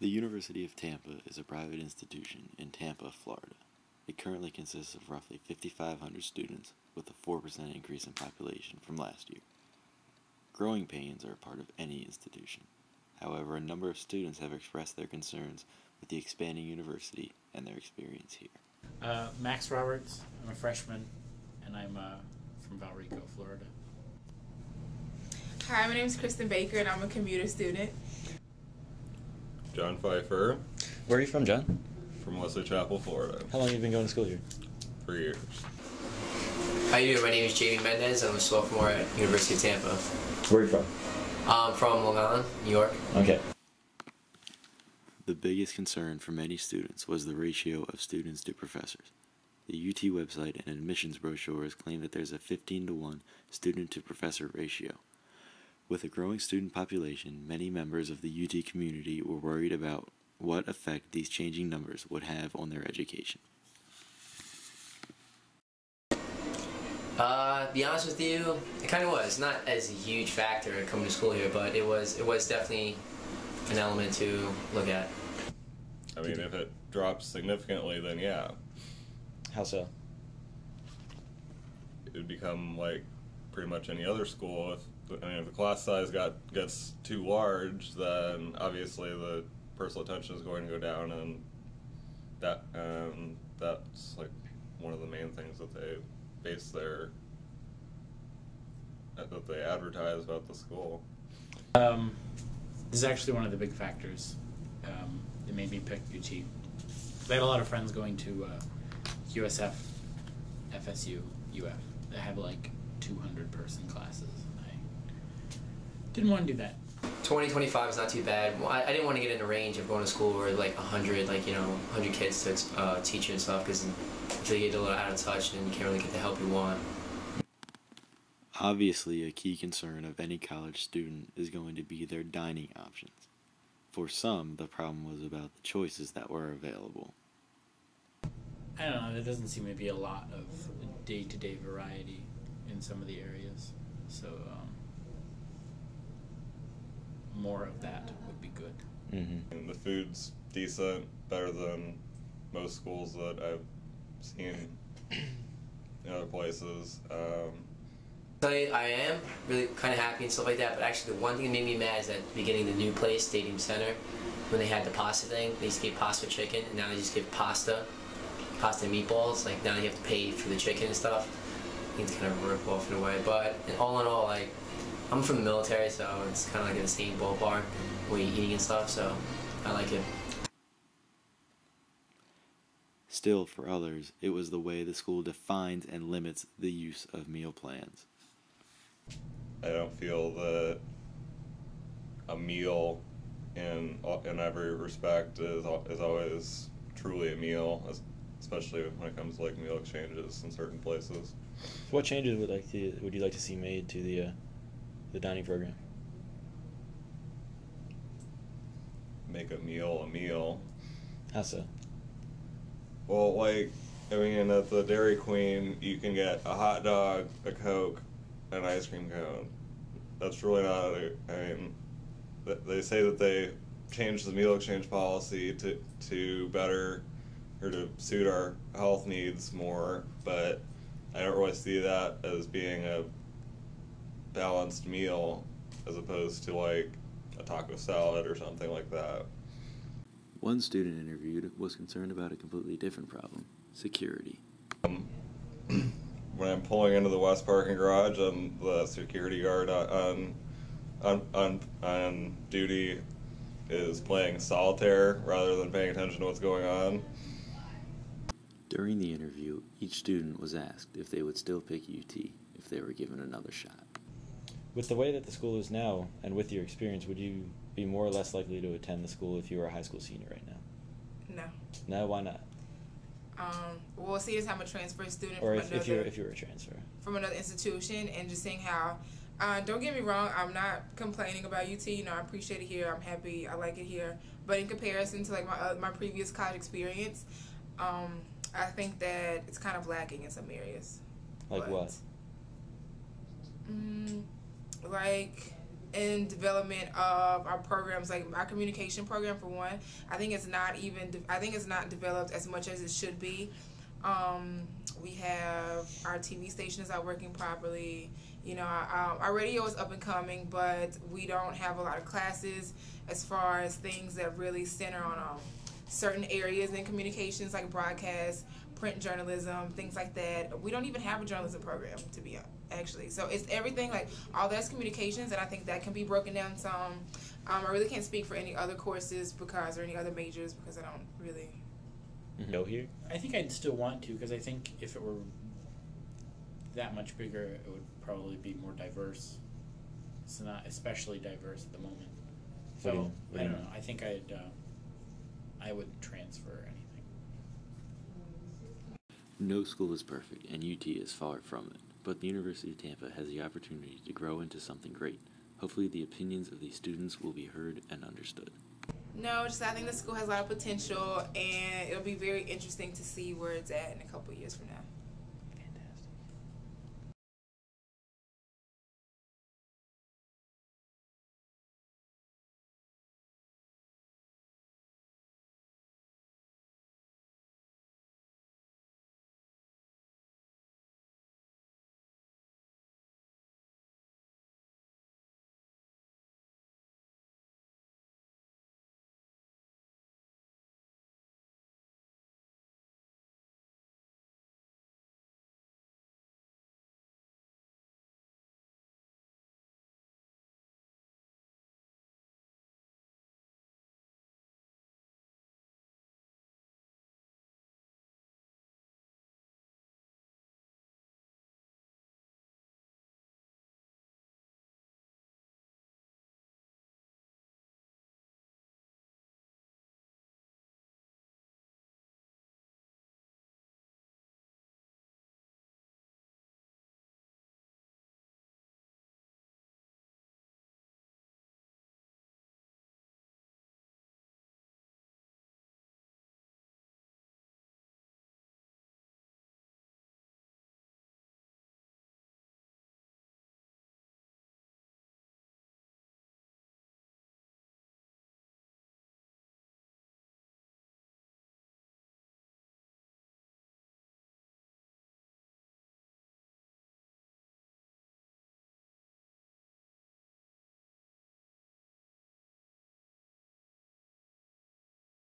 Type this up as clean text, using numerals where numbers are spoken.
The University of Tampa is a private institution in Tampa, Florida. It currently consists of roughly 5,500 students with a 4% increase in population from last year. Growing pains are a part of any institution. However, a number of students have expressed their concerns with the expanding university and their experience here. Max Roberts, I'm a freshman, and I'm from Valrico, Florida. Hi, my name is Kristen Baker, and I'm a commuter student. John Pfeiffer. Where are you from, John? From Wesley Chapel, Florida. How long have you been going to school here? 3 years. How you doing? My name is Jamie Mendez. I'm a sophomore at University of Tampa. Where are you from? I'm from Long Island, New York. Okay. The biggest concern for many students was the ratio of students to professors. The UT website and admissions brochures claim that there's a 15-to-1 student-to-professor ratio. With a growing student population, many members of the UT community were worried about what effect these changing numbers would have on their education. Be honest with you, it kind of was. Not as a huge factor coming to school here, but it was definitely an element to look at. I mean, if it drops significantly, then yeah. How so? It would become like pretty much any other school. If the class size gets too large, then obviously the personal attention is going to go down, and that's like one of the main things that they base that they advertise about the school. This is actually one of the big factors that made me pick UT. I had a lot of friends going to USF, FSU, UF. They have like 200-person classes, and I didn't want to do that. 2025 is not too bad. Well, I didn't want to get in the range of going to school where like 100, 100 kids to teach you and stuff, because I feel you get a little out of touch and you can't really get the help you want. Obviously, a key concern of any college student is going to be their dining options. For some, the problem was about the choices that were available. I don't know, there doesn't seem to be a lot of day-to-day variety in some of the areas, so more of that would be good. Mm-hmm. And the food's decent, better than most schools that I've seen in other places. I am really kind of happy and stuff like that, but actually the one thing that made me mad is at the beginning of the new place, Stadium Center, when they had the pasta thing. They used to give pasta chicken, and now they just give pasta and meatballs. Like, now you have to pay for the chicken and stuff. I think it's kind of a rip-off in a way, but all in all, like, I'm from the military, so it's kind of like in the same ballpark where you're eating and stuff, so I like it. Still, for others, it was the way the school defines and limits the use of meal plans. I don't feel that a meal in every respect is always truly a meal, especially when it comes to like meal exchanges in certain places. What changes would you like to see made to the dining program? Make a meal. How so? Well, like, I mean, at the Dairy Queen, you can get a hot dog, a Coke, an ice cream cone. That's really not they say that they changed the meal exchange policy to better, or to suit our health needs more, but I don't really see that as being a balanced meal as opposed to like a taco salad or something like that. One student interviewed was concerned about a completely different problem: security. When I'm pulling into the west parking garage, the security guard on duty is playing solitaire rather than paying attention to what's going on. During the interview, each student was asked if they would still pick UT if they were given another shot. With the way that the school is now, and with your experience, would you be more or less likely to attend the school if you were a high school senior right now? No. No, why not? Well, see, as I'm a transfer student Or from if you're a transfer from another institution, and just seeing how. Don't get me wrong, I'm not complaining about UT. You know, I appreciate it here. I'm happy. I like it here. But in comparison to like my previous college experience, I think that it's kind of lacking in some areas. Like what? Like in development of our programs, like our communication program for one. I think it's not developed as much as it should be. We have our TV station is not working properly. You know, our radio is up and coming, but we don't have a lot of classes as far as things that really center on certain areas in communications, like broadcast, print journalism, things like that. We don't even have a journalism program, to be honest, actually. So it's everything, like all that's communications, and I think that can be broken down some. I really can't speak for any other courses or any other majors because I don't really go here. I think I'd still want to, because I think if it were that much bigger, it would probably be more diverse. It's not especially diverse at the moment. So I don't know. I think I would transfer or anything. No school is perfect, and UT is far from it, but the University of Tampa has the opportunity to grow into something great. Hopefully the opinions of these students will be heard and understood. No, just I think the school has a lot of potential, and it'll be very interesting to see where it's at in a couple of years from now.